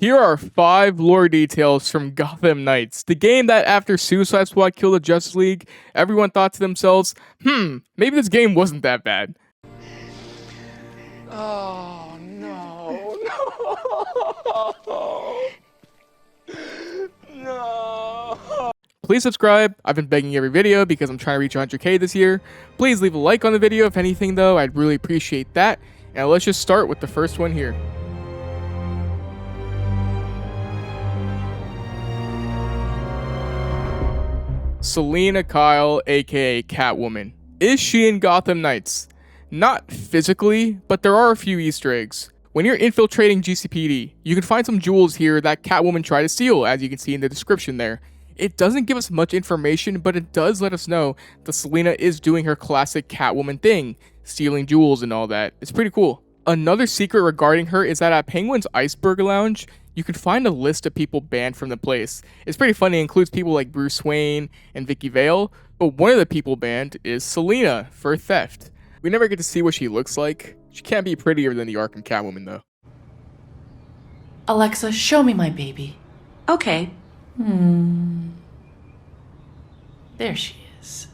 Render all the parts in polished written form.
Here are 5 lore details from Gotham Knights, the game that after Suicide Squad killed the Justice League, everyone thought to themselves, maybe this game wasn't that bad. Oh, no, no, no. Please subscribe. I've been begging every video because I'm trying to reach 100k this year. Please leave a like on the video if anything though, I'd really appreciate that. And let's just start with the first one here. Selina Kyle, aka Catwoman. Is she in Gotham Knights? Not physically, but there are a few Easter eggs. When you're infiltrating GCPD, you can find some jewels here that Catwoman tried to steal, as you can see in the description there. It doesn't give us much information, but it does let us know that Selina is doing her classic Catwoman thing, stealing jewels and all that. It's pretty cool. Another secret regarding her is that at Penguin's Iceberg Lounge, you can find a list of people banned from the place. It's pretty funny, it includes people like Bruce Wayne and Vicky Vale, but one of the people banned is Selina for theft. We never get to see what she looks like. She can't be prettier than the Arkham Catwoman though. Alexa, show me my baby. Okay. There she is.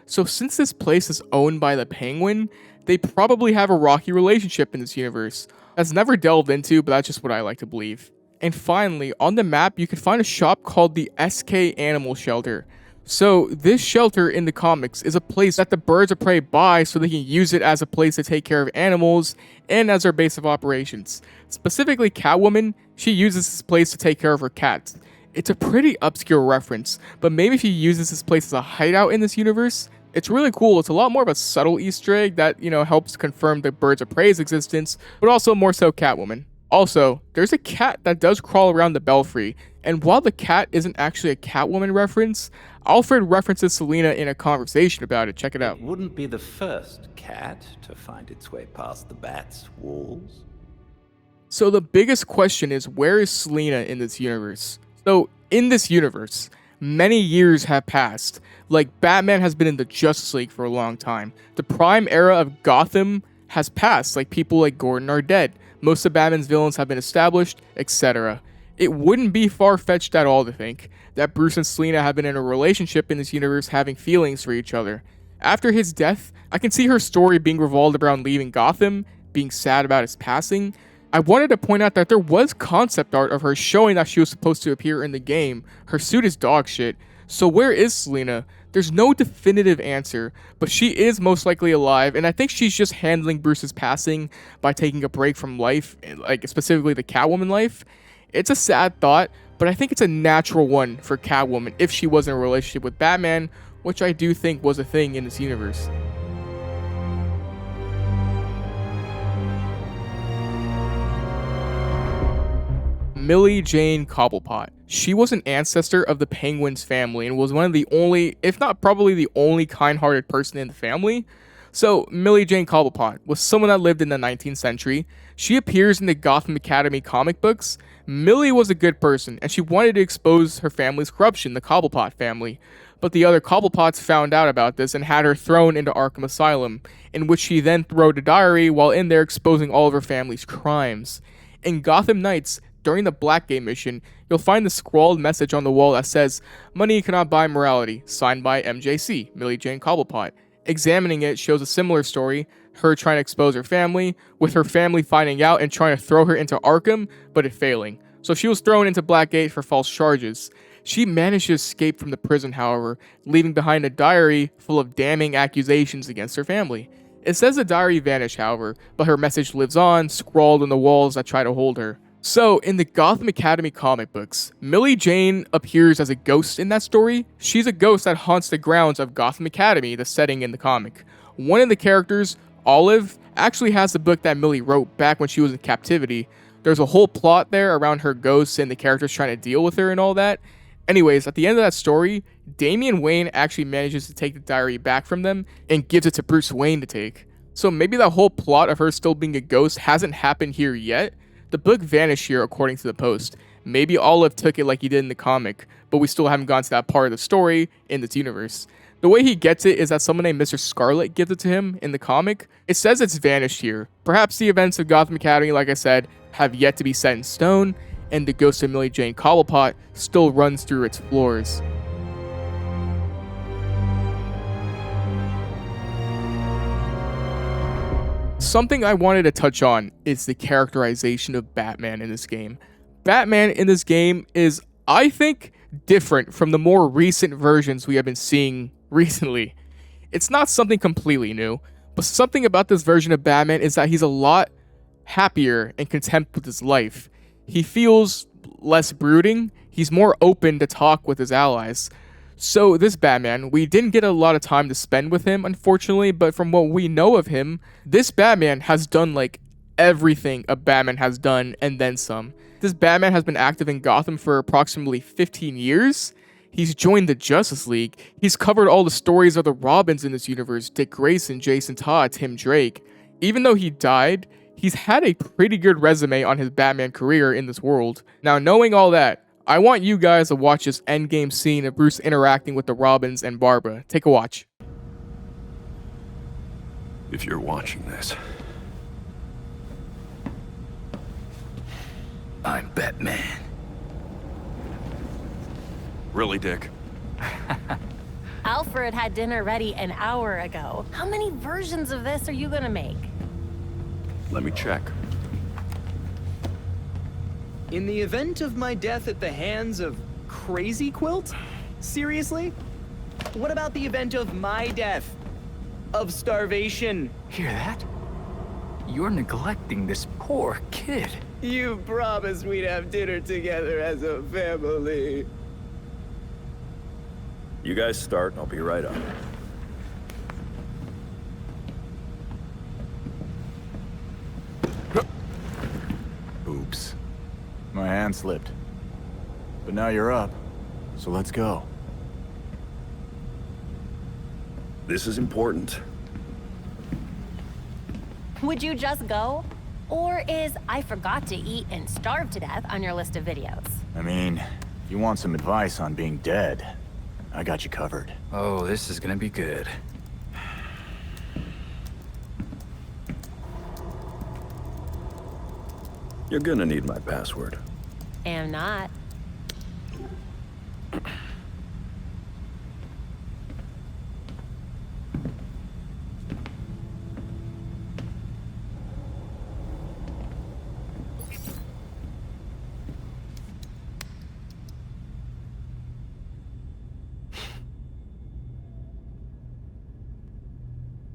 So since this place is owned by the Penguin, they probably have a rocky relationship in this universe. That's never delved into, but that's just what I like to believe. And finally, on the map, you can find a shop called the SK Animal Shelter. So this shelter in the comics is a place that the birds of prey buy so they can use it as a place to take care of animals and as their base of operations. Specifically Catwoman, she uses this place to take care of her cats. It's a pretty obscure reference, but maybe she uses this place as a hideout in this universe. It's really cool. It's a lot more of a subtle Easter egg that, helps confirm the birds of prey's existence, but also more so Catwoman. Also, there's a cat that does crawl around the belfry, and while the cat isn't actually a Catwoman reference, Alfred references Selina in a conversation about it. Check it out. It wouldn't be the first cat to find its way past the bat's walls. So the biggest question is, where is Selina in this universe? So, in this universe, many years have passed. Like, Batman has been in the Justice League for a long time. The prime era of Gotham has passed, like people like Gordon are dead. Most of Batman's villains have been established, etc. It wouldn't be far-fetched at all to think that Bruce and Selina have been in a relationship in this universe, having feelings for each other. After his death, I can see her story being revolved around leaving Gotham, being sad about his passing. I wanted to point out that there was concept art of her showing that she was supposed to appear in the game. Her suit is dog shit. So where is Selina? There's no definitive answer, but she is most likely alive, and I think she's just handling Bruce's passing by taking a break from life, like specifically the Catwoman life. It's a sad thought, but I think it's a natural one for Catwoman if she was in a relationship with Batman, which I do think was a thing in this universe. Millie Jane Cobblepot. She was an ancestor of the Penguin's family and was one of the only, if not probably the only kind-hearted person in the family. So Millie Jane Cobblepot was someone that lived in the 19th century. She appears in the Gotham Academy comic books. Millie was a good person and she wanted to expose her family's corruption, the Cobblepot family. But the other Cobblepots found out about this and had her thrown into Arkham Asylum, in which she then wrote a diary while in there exposing all of her family's crimes. In Gotham Knights, during the Blackgate mission, you'll find the scrawled message on the wall that says, "Money cannot buy morality," signed by MJC, Millie Jane Cobblepot. Examining it shows a similar story, her trying to expose her family, with her family finding out and trying to throw her into Arkham, but it failing. So she was thrown into Blackgate for false charges. She managed to escape from the prison, however, leaving behind a diary full of damning accusations against her family. It says the diary vanished, however, but her message lives on, scrawled on the walls that try to hold her. So, in the Gotham Academy comic books, Millie Jane appears as a ghost in that story. She's a ghost that haunts the grounds of Gotham Academy, the setting in the comic. One of the characters, Olive, actually has the book that Millie wrote back when she was in captivity. There's a whole plot there around her ghosts and the characters trying to deal with her and all that. Anyways, at the end of that story, Damian Wayne actually manages to take the diary back from them and gives it to Bruce Wayne to take. So maybe that whole plot of her still being a ghost hasn't happened here yet. The book vanished here according to the post. Maybe Olive took it like he did in the comic, but we still haven't gotten to that part of the story in this universe. The way he gets it is that someone named Mr. Scarlet gives it to him in the comic. It says it's vanished here. Perhaps the events of Gotham Academy, like I said, have yet to be set in stone, and the ghost of Millie Jane Cobblepot still runs through its floors. Something I wanted to touch on is the characterization of Batman in this game. Batman in this game is, I think, different from the more recent versions we have been seeing recently. It's not something completely new, but something about this version of Batman is that he's a lot happier and content with his life. He feels less brooding, he's more open to talk with his allies. So this Batman, we didn't get a lot of time to spend with him, unfortunately, but from what we know of him, this Batman has done like everything a Batman has done and then some. This Batman has been active in Gotham for approximately 15 years. He's joined the Justice League. He's covered all the stories of the Robins in this universe, Dick Grayson, Jason Todd, Tim Drake. Even though he died, he's had a pretty good resume on his Batman career in this world. Now, knowing all that, I want you guys to watch this endgame scene of Bruce interacting with the Robins and Barbara. Take a watch. If you're watching this, I'm Batman. Really, Dick? Alfred had dinner ready an hour ago. How many versions of this are you gonna make? Let me check. In the event of my death at the hands of Crazy Quilt? Seriously? What about the event of my death? Of starvation? Hear that? You're neglecting this poor kid. You promised we'd have dinner together as a family. You guys start, I'll be right up. Oops. My hand slipped. But now you're up, so let's go. This is important. Would you just go? Or is I forgot to eat and starve to death on your list of videos? I mean, if you want some advice on being dead, I got you covered. Oh, this is gonna be good. You're gonna need my password. Am not.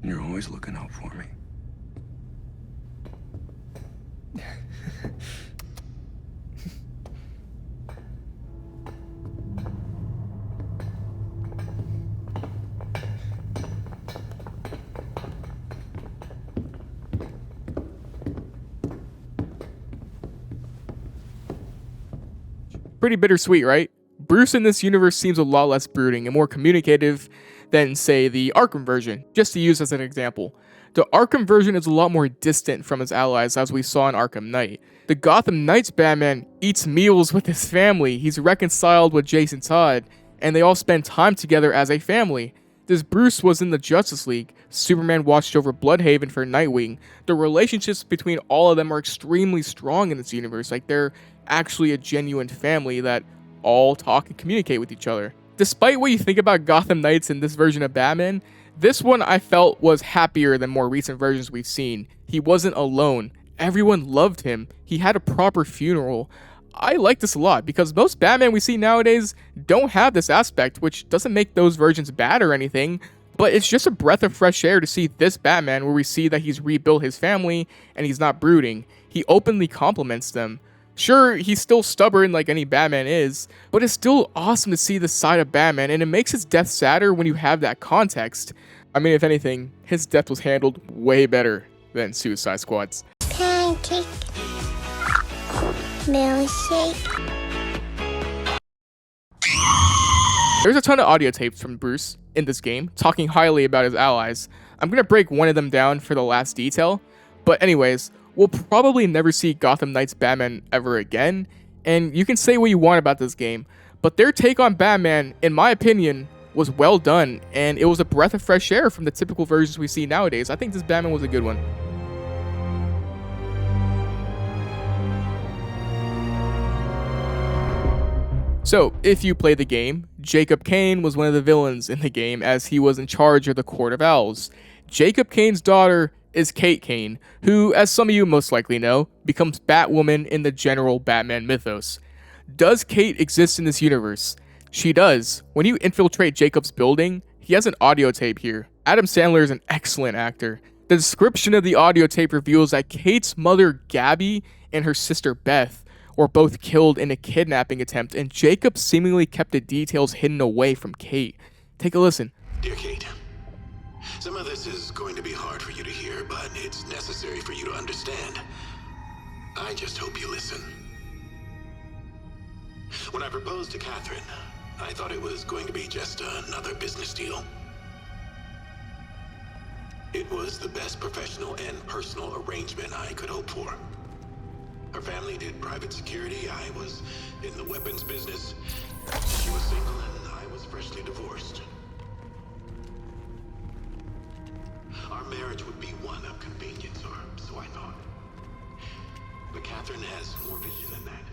You're always looking out for me. Pretty bittersweet, right? Bruce in this universe seems a lot less brooding and more communicative than, say, the Arkham version, just to use as an example. The Arkham version is a lot more distant from his allies, as we saw in Arkham Knight. The Gotham Knights Batman eats meals with his family, he's reconciled with Jason Todd, and they all spend time together as a family. This Bruce was in the Justice League, Superman watched over Bloodhaven for Nightwing. The relationships between all of them are extremely strong in this universe, like they're actually a genuine family that all talk and communicate with each other. Despite what you think about Gotham Knights in this version of Batman, this one I felt was happier than more recent versions we've seen. He wasn't alone. Everyone loved him. He had a proper funeral. I like this a lot because most Batman we see nowadays don't have this aspect, which doesn't make those versions bad or anything, but it's just a breath of fresh air to see this Batman where we see that he's rebuilt his family and he's not brooding. He openly compliments them. Sure, he's still stubborn like any Batman is, but it's still awesome to see this side of Batman, and it makes his death sadder when you have that context. I mean, if anything, his death was handled way better than Suicide Squad's. Pancake. Milkshake. There's a ton of audio tapes from Bruce in this game, talking highly about his allies. I'm gonna break one of them down for the last detail, but anyways, we'll probably never see Gotham Knights Batman ever again, and you can say what you want about this game, but their take on Batman, in my opinion, was well done, and it was a breath of fresh air from the typical versions we see nowadays. I think this Batman was a good one. So, if you play the game, Jacob Kane was one of the villains in the game as he was in charge of the Court of Owls. Jacob Kane's daughter is Kate Kane, who, as some of you most likely know, becomes Batwoman in the general Batman mythos. Does Kate exist in this universe? She does. When you infiltrate Jacob's building, he has an audio tape here. Adam Sandler is an excellent actor. The description of the audio tape reveals that Kate's mother, Gabby, and her sister, Beth, were both killed in a kidnapping attempt, and Jacob seemingly kept the details hidden away from Kate. Take a listen. Dear Kate, some of this is going to be hard for you to hear, but it's necessary for you to understand. I just hope you listen. When I proposed to Catherine, I thought it was going to be just another business deal. It was the best professional and personal arrangement I could hope for. Her family did private security, I was in the weapons business. She was single and I was freshly divorced. Our marriage would be one of convenience, or so I thought. But Catherine has more vision than that.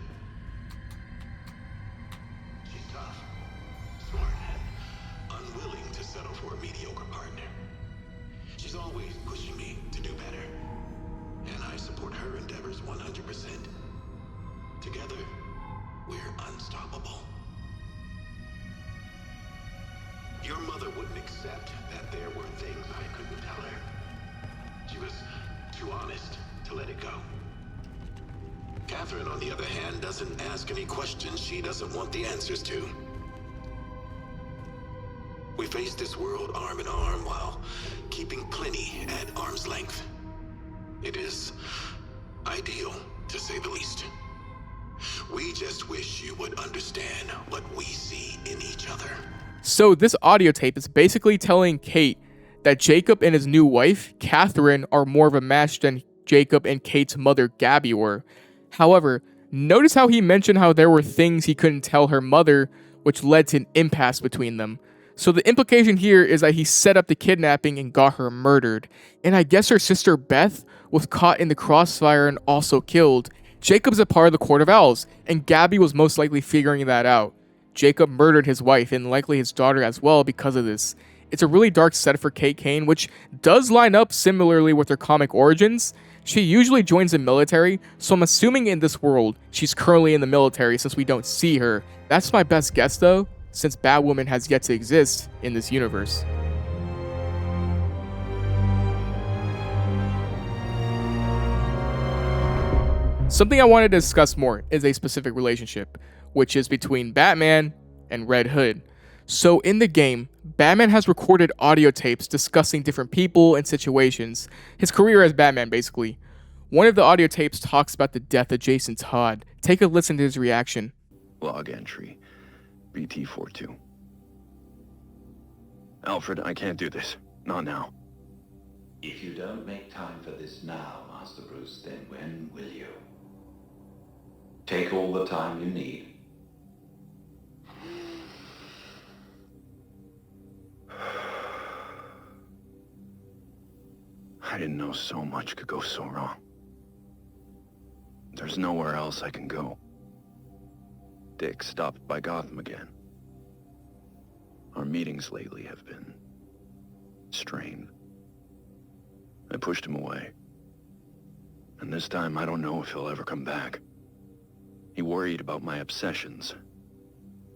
She's tough, smart, and unwilling to settle for a mediocre partner. She's always pushing me to do better. And I support her endeavors 100%. Together, we're unstoppable. Your mother wouldn't accept that there were things I couldn't tell her. She was too honest to let it go. Catherine, on the other hand, doesn't ask any questions she doesn't want the answers to. We face this world arm in arm while keeping plenty at arm's length. It is ideal, to say the least. We just wish you would understand what we see in each other. So this audio tape is basically telling Kate that Jacob and his new wife, Catherine, are more of a match than Jacob and Kate's mother, Gabby, were. However, notice how he mentioned how there were things he couldn't tell her mother, which led to an impasse between them. So the implication here is that he set up the kidnapping and got her murdered. And I guess her sister Beth was caught in the crossfire and also killed. Jacob's a part of the Court of Owls, and Gabby was most likely figuring that out. Jacob murdered his wife and likely his daughter as well because of this. It's a really dark setup for Kate Kane, which does line up similarly with her comic origins. She usually joins the military, so I'm assuming in this world, she's currently in the military since we don't see her. That's my best guess though, since Batwoman has yet to exist in this universe. Something I wanted to discuss more is a specific relationship, which is between Batman and Red Hood. So in the game, Batman has recorded audio tapes discussing different people and situations, his career as Batman basically. One of the audio tapes talks about the death of Jason Todd. Take a listen to his reaction. Log entry, BT42. Alfred, I can't do this. Not now. If you don't make time for this now, Master Bruce, then when will you? Take all the time you need. I didn't know so much could go so wrong. There's nowhere else I can go. Dick stopped by Gotham again. Our meetings lately have been strained. I pushed him away. And this time I don't know if he'll ever come back. He worried about my obsessions,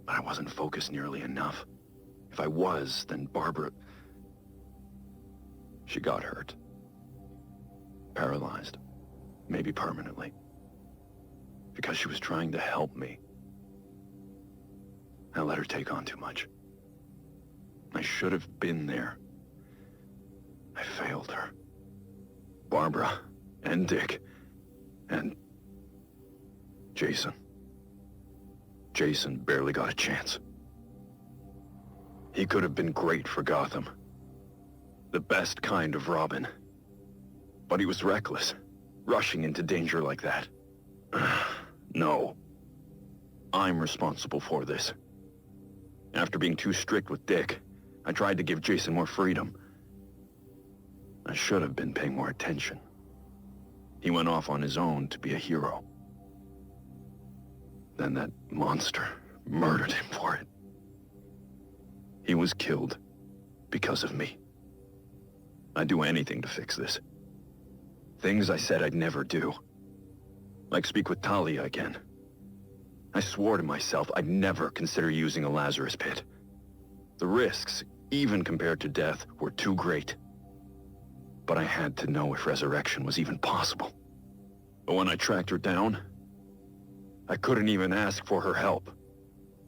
but I wasn't focused nearly enough. If I was, then Barbara... She got hurt. Paralyzed. Maybe permanently. Because she was trying to help me. I let her take on too much. I should have been there. I failed her. Barbara, and Dick, and Jason. Jason barely got a chance. He could have been great for Gotham. The best kind of Robin. But he was reckless, rushing into danger like that. No. I'm responsible for this. After being too strict with Dick, I tried to give Jason more freedom. I should have been paying more attention. He went off on his own to be a hero. Then that monster murdered him for it. He was killed because of me. I'd do anything to fix this. Things I said I'd never do. Like speak with Talia again. I swore to myself I'd never consider using a Lazarus pit. The risks, even compared to death, were too great. But I had to know if resurrection was even possible. But when I tracked her down, I couldn't even ask for her help.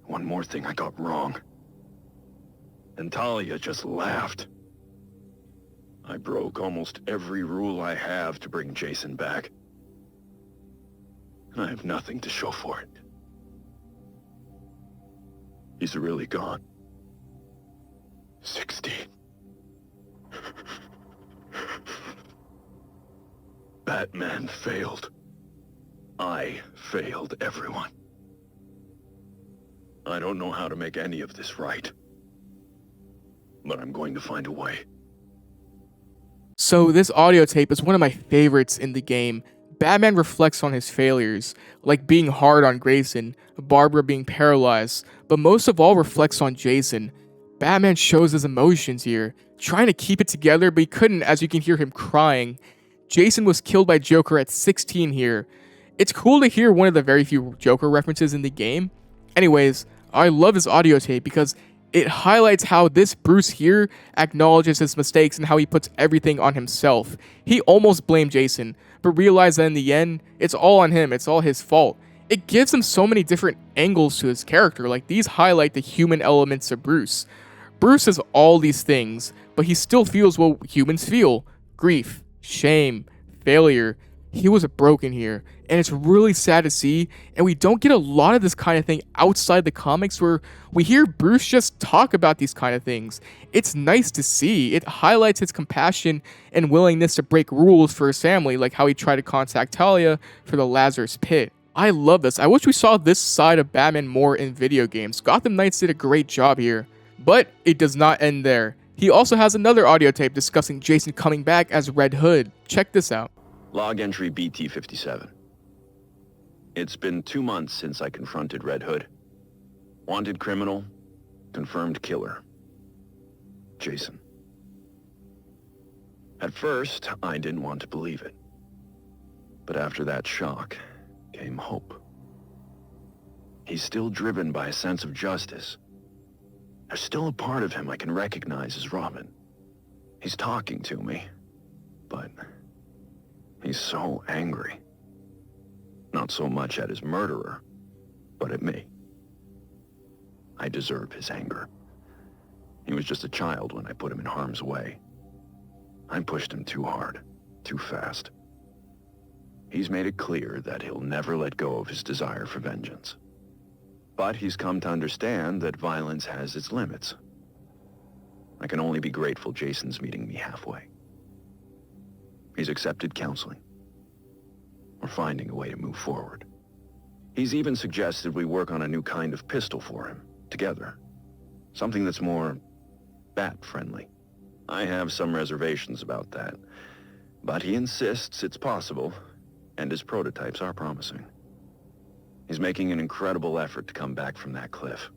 One more thing I got wrong. And Talia just laughed. I broke almost every rule I have to bring Jason back. And I have nothing to show for it. He's really gone. 16. Batman failed. I failed everyone. I don't know how to make any of this right. But I'm going to find a way. So this audio tape is one of my favorites in the game. Batman reflects on his failures, like being hard on Grayson, Barbara being paralyzed, but most of all reflects on Jason. Batman shows his emotions here, trying to keep it together, but he couldn't, as you can hear him crying. Jason was killed by Joker at 16 here. It's cool to hear one of the very few Joker references in the game. Anyways, I love this audio tape because it highlights how this Bruce here acknowledges his mistakes and how he puts everything on himself. He almost blamed Jason, but realized that in the end, it's all on him, it's all his fault. It gives him so many different angles to his character, like these highlight the human elements of Bruce. Bruce is all these things, but he still feels what humans feel: grief, shame, failure. He was broken here, and it's really sad to see, and we don't get a lot of this kind of thing outside the comics where we hear Bruce just talk about these kind of things. It's nice to see. It highlights his compassion and willingness to break rules for his family, like how he tried to contact Talia for the Lazarus Pit. I love this. I wish we saw this side of Batman more in video games. Gotham Knights did a great job here, but it does not end there. He also has another audio tape discussing Jason coming back as Red Hood. Check this out. Log entry BT-57. It's been 2 months since I confronted Red Hood. Wanted criminal, confirmed killer. Jason. At first, I didn't want to believe it. But after that shock came hope. He's still driven by a sense of justice. There's still a part of him I can recognize as Robin. He's talking to me, but he's so angry. Not so much at his murderer, but at me. I deserve his anger. He was just a child when I put him in harm's way. I pushed him too hard, too fast. He's made it clear that he'll never let go of his desire for vengeance. But he's come to understand that violence has its limits. I can only be grateful Jason's meeting me halfway. He's accepted counseling. We're finding a way to move forward. He's even suggested we work on a new kind of pistol for him, together. Something that's more bat-friendly. I have some reservations about that, but he insists it's possible, and his prototypes are promising. He's making an incredible effort to come back from that cliff.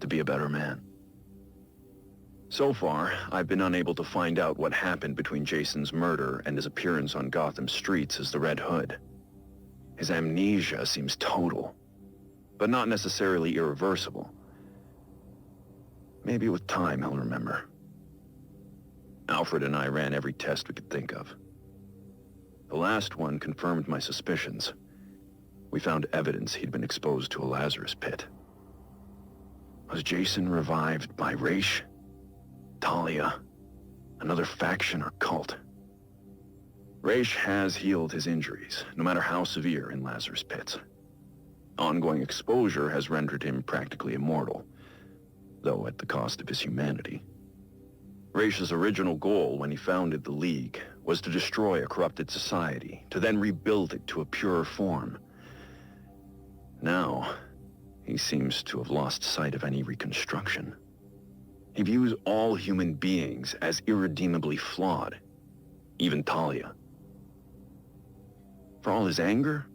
To be a better man. So far, I've been unable to find out what happened between Jason's murder and his appearance on Gotham streets as the Red Hood. His amnesia seems total, but not necessarily irreversible. Maybe with time he'll remember. Alfred and I ran every test we could think of. The last one confirmed my suspicions. We found evidence he'd been exposed to a Lazarus pit. Was Jason revived by Raish? Talia? Another faction or cult? Raish has healed his injuries, no matter how severe, in Lazarus pits. Ongoing exposure has rendered him practically immortal, though at the cost of his humanity. Raish's original goal when he founded the League was to destroy a corrupted society, to then rebuild it to a purer form. Now, he He seems to have lost sight of any reconstruction. He views all human beings as irredeemably flawed, even Talia. For all his anger,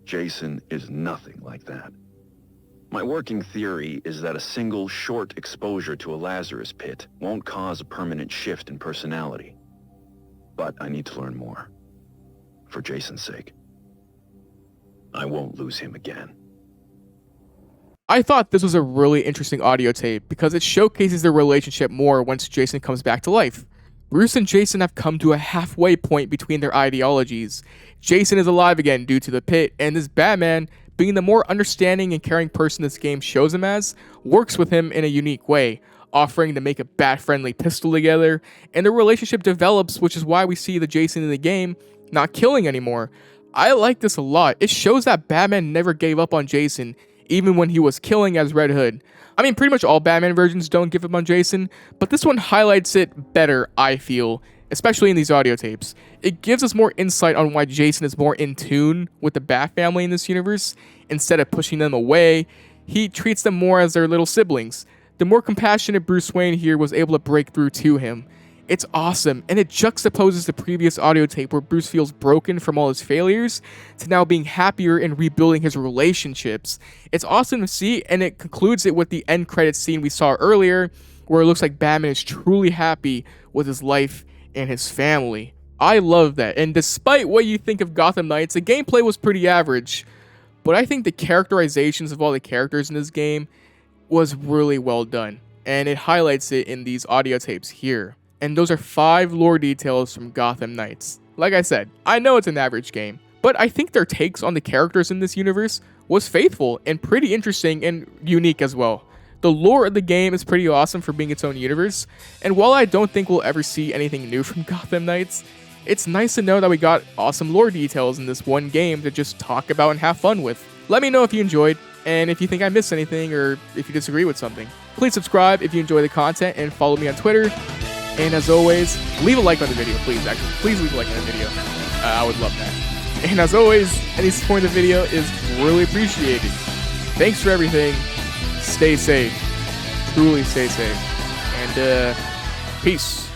Jason is nothing like that. My working theory is that a single short exposure to a Lazarus pit won't cause a permanent shift in personality. But I need to learn more. For Jason's sake. I won't lose him again. I thought this was a really interesting audio tape because it showcases their relationship more once Jason comes back to life. Bruce and Jason have come to a halfway point between their ideologies. Jason is alive again due to the pit, and this Batman, being the more understanding and caring person this game shows him as, works with him in a unique way, offering to make a bat-friendly pistol together, and the relationship develops, which is why we see the Jason in the game not killing anymore. I like this a lot. It shows that Batman never gave up on Jason, even when he was killing as Red Hood. I mean, pretty much all Batman versions don't give up on Jason, but this one highlights it better, I feel, especially in these audio tapes. It gives us more insight on why Jason is more in tune with the Bat family in this universe. Instead of pushing them away, he treats them more as their little siblings. The more compassionate Bruce Wayne here was able to break through to him. It's awesome, and it juxtaposes the previous audio tape where Bruce feels broken from all his failures to now being happier and rebuilding his relationships. It's awesome to see, and it concludes it with the end credits scene we saw earlier, where it looks like Batman is truly happy with his life and his family. I love that, and despite what you think of Gotham Knights, the gameplay was pretty average, but I think the characterizations of all the characters in this game was really well done, and it highlights it in these audio tapes here. And those are 5 lore details from Gotham Knights. Like I said, I know it's an average game, but I think their takes on the characters in this universe was faithful and pretty interesting and unique as well. The lore of the game is pretty awesome for being its own universe, and while I don't think we'll ever see anything new from Gotham Knights, it's nice to know that we got awesome lore details in this one game to just talk about and have fun with. Let me know if you enjoyed, and if you think I missed anything or if you disagree with something. Please subscribe if you enjoy the content and follow me on Twitter. And as always, leave a like on the video, please. Actually, please leave a like on the video. I would love that. And as always, any support in the video is really appreciated. Thanks for everything. Stay safe. Truly stay safe. And, peace.